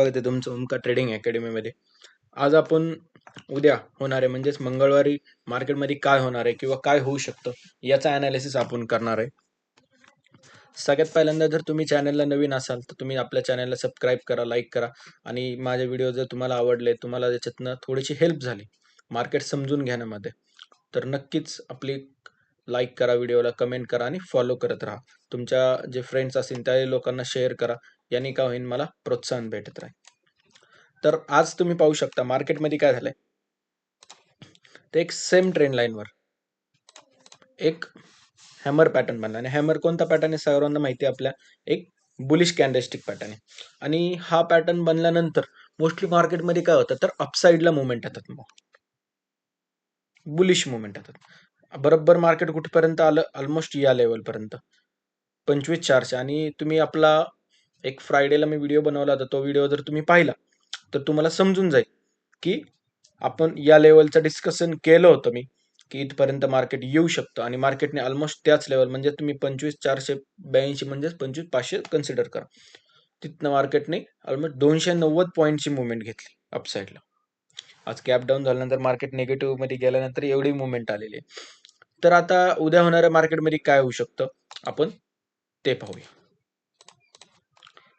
स्वागत आहे तुमचं ओमकार ट्रेडिंग अकॅडमीमध्ये. आज आपण उद्या होणार आहे म्हणजेच मंगळवारी मार्केटमध्ये काय होणार आहे किंवा काय होऊ शकतं याचा अनालिसिस आपण करणार आहे. सगळ्यात पहिल्यांदा जर तुम्ही चॅनलला नवीन असाल तर तुम्ही आपल्या चॅनलला सबस्क्राईब करा, लाईक करा आणि माझे व्हिडिओ जर तुम्हाला आवडले, तुम्हाला त्याच्यातनं थोडीशी हेल्प झाली मार्केट समजून घेण्यामध्ये, तर नक्कीच आपली लाईक करा, व्हिडिओला कमेंट करा आणि फॉलो करत राहा. तुमच्या जे फ्रेंड्स असतील त्या लोकांना शेअर करा, याने काय होईल मला प्रोत्साहन भेटत राहील. तर आज तुम्ही पाहू शकता मार्केटमध्ये काय झालंय, ते एक सेम ट्रेंड लाईनवर एक हॅमर पॅटर्न बनला आणि हॅमर कोणता पॅटर्न आहे सर्वांना माहिती आहे आपल्या, एक बुलिश कॅन्डलस्टिक पॅटर्न आहे. आणि हा पॅटर्न बनल्यानंतर मोस्टली मार्केटमध्ये काय होतं तर अपसाईडला मुवमेंट येतात, मग बुलिश मुवमेंट येतात. बरोबर मार्केट कुठपर्यंत आलं, ऑलमोस्ट या लेवलपर्यंत 25,400. आणि तुम्ही आपला एक फ्रायडेला मी व्हिडिओ बनवला होता, तो व्हिडिओ जर तुम्ही पाहिला तर तुम्हाला समजून जाईल की आपण या लेवलचं डिस्कशन केलं होतं मी, की इथपर्यंत मार्केट येऊ शकतं आणि मार्केटने ऑलमोस्ट त्याच लेवल म्हणजे तुम्ही 25,482 म्हणजेच 25,500 कन्सिडर करा, तिथनं मार्केटने ऑलमोस्ट 290 पॉईंटची मुवमेंट घेतली अपसाईडला. आज कॅप डाऊन झाल्यानंतर मार्केट निगेटिव्ह मध्ये गेल्यानंतर एवढी मुवमेंट आलेली आहे. तर आता उद्या होणाऱ्या मार्केटमध्ये काय होऊ शकतं आपण ते पाहूया.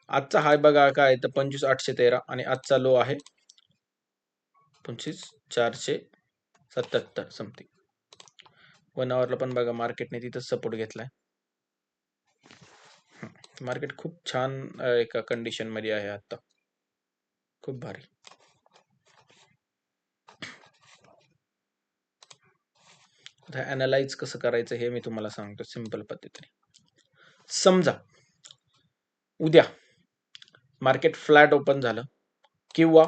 आजचा हाय बघा काय आहे तर 25,813 आणि आजचा लो आहे 25,477 समथिंग. 1 आवरला पण बघा मार्केटने तिथं सपोर्ट घेतलाय. मार्केट खूप छान एका कंडिशन मध्ये आहे आता, खूप भारी. आता अनालाइज कसं करायचं हे मी तुम्हाला सांगतो सिंपल पद्धतीने. समजा उद्या मार्केट फ्लॅट ओपन झालं किंवा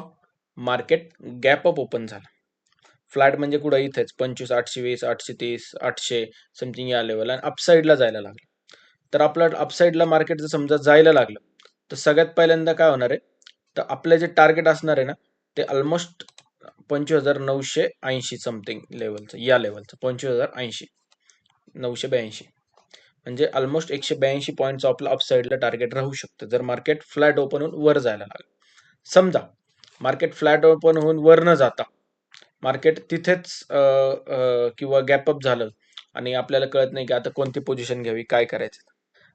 मार्केट गॅप अप ओपन झालं. फ्लॅट म्हणजे कुठं इथेच 25,820, 830, 800 समथिंग या लेवल आणि अपसाईडला जायला लागलं. तर आपलं अपसाईडला मार्केट जर समजा जायला लागलं तर सगळ्यात पहिल्यांदा काय होणार आहे तर आपलं जे टार्गेट असणार आहे ना ते ऑलमोस्ट 25,980 समथिंग लेवलचं, या लेवलचं 25,080, 982 म्हणजे ऑलमोस्ट 182 पॉईंटचं आपलं अपसाईडला टार्गेट राहू शकतं जर मार्केट फ्लॅट ओपन होऊन वर जायला लागलं. समजा मार्केट फ्लॅट ओपन होऊन वर न जाता मार्केट तिथेच किंवा गॅपअप झालं आणि आपल्याला कळत नाही की आता कोणती पोझिशन घ्यावी, काय करायचं,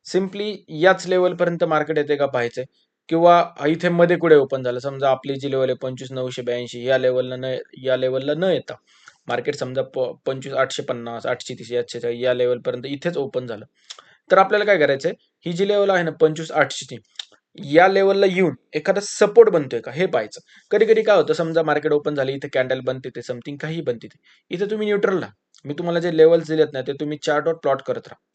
सिम्पली याच लेवलपर्यंत मार्केट येते का पाहायचंय किंवा इथे मध्ये कुठे ओपन झालं. समजा आपली जी लेवल आहे 25,982 या लेवलला न येता मार्केट समजा 25,850, 830, 840 या लेवलपर्यंत इथेच ओपन झालं तर आपल्याला काय करायचंय, ही जी लेवल आहे ना 25,800 या लेवलला येऊन एखादा सपोर्ट बनतोय का हे पाहायचं. कधी कधी काय होतं समजा मार्केट ओपन झाली, इथे कॅन्डल बनते ते समथिंग काही बनते ते, इथे तुम्ही न्यूट्रल राहा. मी तुम्हाला जे लेवल्स दिलेत ना ते तुम्ही चार्टवर प्लॉट करत राहा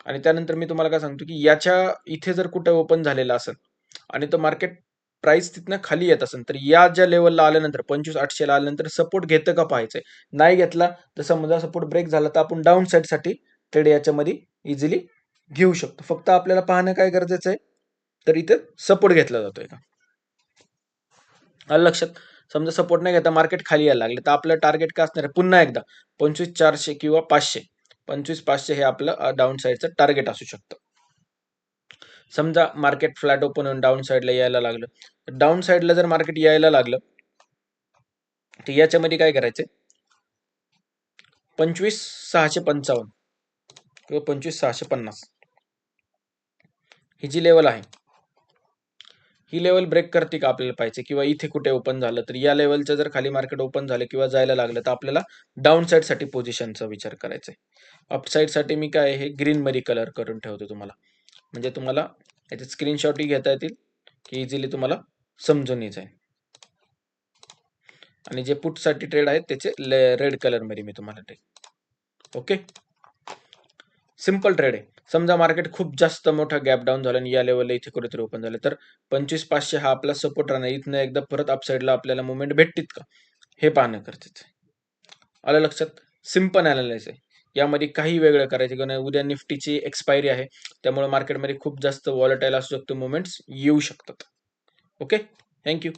आणि त्यानंतर मी तुम्हाला काय सांगतो की याच्या इथे जर कुठे ओपन झालेला असेल आणि तो मार्केट प्राइस तिथनं खाली येत असेल तर या ज्या लेवलला आल्यानंतर 25,800 ला आल्यानंतर सपोर्ट घेतं का पाहायचंय. नाही घेतला तर समजा सपोर्ट ब्रेक झाला तर आपण डाऊन साईड साठी ट्रेड याच्यामध्ये इझिली घेऊ शकतो. फक्त आपल्याला पाहणं काय गरजेचं आहे तर इथे सपोर्ट घेतला जातोय का. आलं लक्षात. समजा सपोर्ट नाही घेता मार्केट खाली यायला लागले तर आपलं टार्गेट काय असणार आहे, पुन्हा एकदा 25,400 किंवा 500, 25,500 हे आपलं डाऊन साईडचं टार्गेट असू शकतं. समजा मार्केट फ्लॅट ओपन होऊन डाऊन साईडला यायला लागलं, डाऊन साईडला जर मार्केट यायला लागलं तर याच्यामध्ये काय करायचंय 25,655 किंवा 25,650 ही जी लेवल आहे ही लेवल ब्रेक करते का आपल्याला पाहिजे किंवा इथे कुठे ओपन झालं तर या लेवलचं जर खाली मार्केट ओपन झालं किंवा जायला लागलं तर आपल्याला डाऊन साईड साठी पोझिशनचा विचार करायचा आहे. अपसाईड साठी मी काय हे ग्रीन मध्ये कलर करून ठेवतो तुम्हाला, म्हणजे तुम्हाला याचे स्क्रीनशॉटही घेता येतील की इझिली तुम्हाला समजून जाईल. आणि जे पुट साठी ट्रेड आहेत त्याचे रेड कलर मध्ये मी तुम्हाला ट्रेड. ओके, सिंपल ट्रेड आहे. समजा मार्केट खूप जास्त मोठा गॅप डाऊन झाला आणि या लेवलला इथे कुठेतरी ओपन झालं तर 25,500 हा आपला सपोर्ट राहणार, इथनं एकदा परत अपसाईडला आपल्याला मुवमेंट भेटतील का हे पाहणं गरजेचं आहे. आलं लक्षात. सिंपल अनालिसिस आहे, यामध्ये काही वेगळं करायचं कारण उद्या निफ्टीची एक्सपायरी आहे त्यामुळे मार्केटमध्ये खूप जास्त वॉलेटाईल असू शकतो, मुवमेंट्स येऊ शकतात. Okay, thank you.